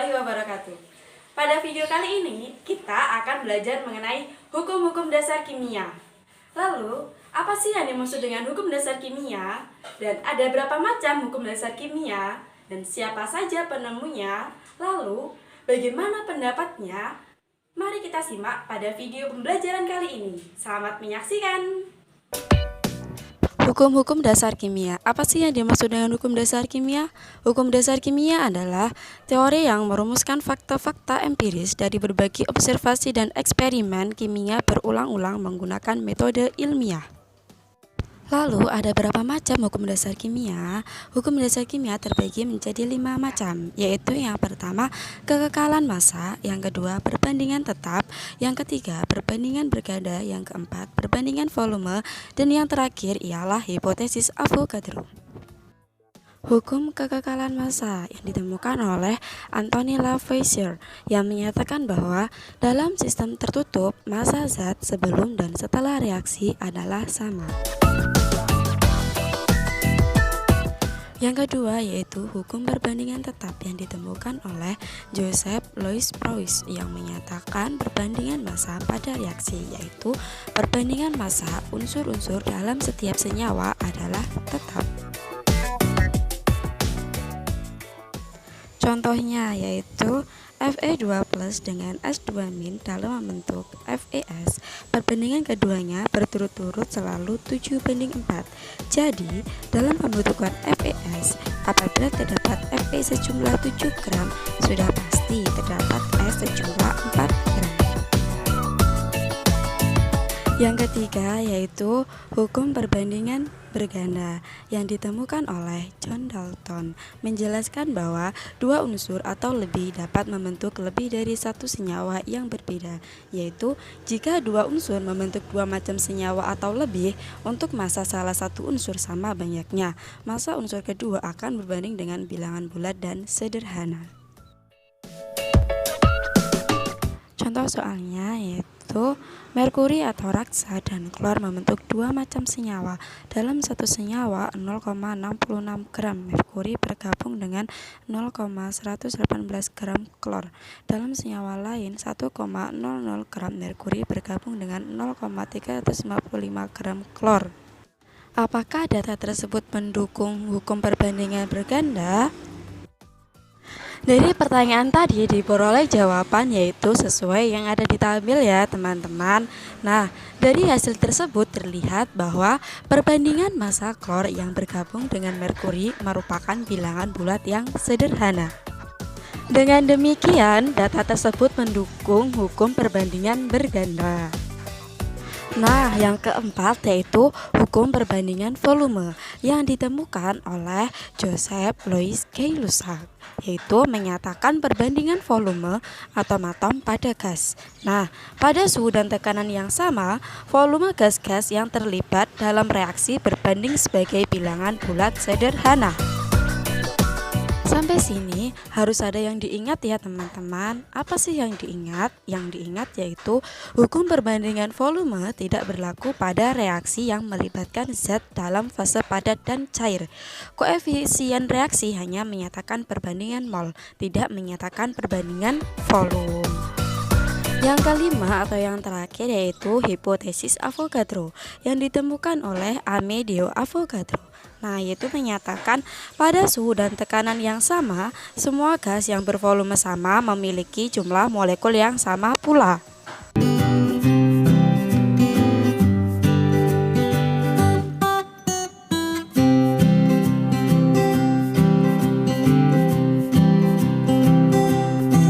warahmatullahi wabarakatuh. Pada video kali ini, kita akan belajar mengenai hukum-hukum dasar kimia. Lalu, apa sih yang dimaksud dengan hukum dasar kimia? Dan ada berapa macam hukum dasar kimia? Dan siapa saja penemunya? Lalu, bagaimana pendapatnya? Mari kita simak pada video pembelajaran kali ini. Selamat menyaksikan! Hukum-hukum dasar kimia. Apa sih yang dimaksud dengan hukum dasar kimia? Hukum dasar kimia adalah teori yang merumuskan fakta-fakta empiris dari berbagai observasi dan eksperimen kimia berulang-ulang menggunakan metode ilmiah. Lalu ada berapa macam hukum dasar kimia? Hukum dasar kimia terbagi menjadi 5 macam, yaitu yang pertama kekekalan massa, yang kedua perbandingan tetap, yang ketiga perbandingan berganda, yang keempat perbandingan volume, dan yang terakhir ialah hipotesis Avogadro. Hukum kekekalan massa yang ditemukan oleh Anthony Lavoisier yang menyatakan bahwa dalam sistem tertutup massa zat sebelum dan setelah reaksi adalah sama. Yang kedua yaitu hukum perbandingan tetap yang ditemukan oleh Joseph Louis Proust yang menyatakan perbandingan massa pada reaksi, yaitu perbandingan massa unsur-unsur dalam setiap senyawa adalah tetap. Contohnya yaitu Fe2+ dengan S2- dalam membentuk FeS. Perbandingan keduanya berturut-turut selalu 7:4. Jadi, dalam pembentukan FeS, apabila terdapat Fe sejumlah 7 gram, sudah pasti terdapat S sejumlah 4 gram. Yang ketiga yaitu hukum perbandingan berganda yang ditemukan oleh John Dalton, menjelaskan bahwa dua unsur atau lebih dapat membentuk lebih dari satu senyawa yang berbeda, yaitu jika dua unsur membentuk dua macam senyawa atau lebih, untuk massa salah satu unsur sama banyaknya, massa unsur kedua akan berbanding dengan bilangan bulat dan sederhana. Contoh soalnya yaitu merkuri atau raksa dan klor membentuk dua macam senyawa. Dalam satu senyawa 0,66 gram merkuri bergabung dengan 0,118 gram klor. Dalam senyawa lain 1,00 gram merkuri bergabung dengan 0,355 gram klor. Apakah data tersebut mendukung hukum perbandingan berganda? Dari pertanyaan tadi diperoleh jawaban yaitu sesuai yang ada di tabel ya teman-teman. Nah, dari hasil tersebut terlihat bahwa perbandingan massa klor yang bergabung dengan merkuri merupakan bilangan bulat yang sederhana. Dengan demikian, data tersebut mendukung hukum perbandingan berganda. Nah, yang keempat yaitu hukum perbandingan volume yang ditemukan oleh Joseph Louis Gay-Lussac, yaitu menyatakan perbandingan volume atom-atom pada gas. Nah, pada suhu dan tekanan yang sama, volume gas-gas yang terlibat dalam reaksi berbanding sebagai bilangan bulat sederhana. Sampai sini harus ada yang diingat ya teman-teman. Apa sih yang diingat? Yang diingat yaitu hukum perbandingan volume tidak berlaku pada reaksi yang melibatkan zat dalam fase padat dan cair. Koefisien reaksi hanya menyatakan perbandingan mol, tidak menyatakan perbandingan volume. Yang kelima atau yang terakhir yaitu hipotesis Avogadro yang ditemukan oleh Amedeo Avogadro. Nah, yaitu menyatakan pada suhu dan tekanan yang sama, semua gas yang bervolume sama memiliki jumlah molekul yang sama pula.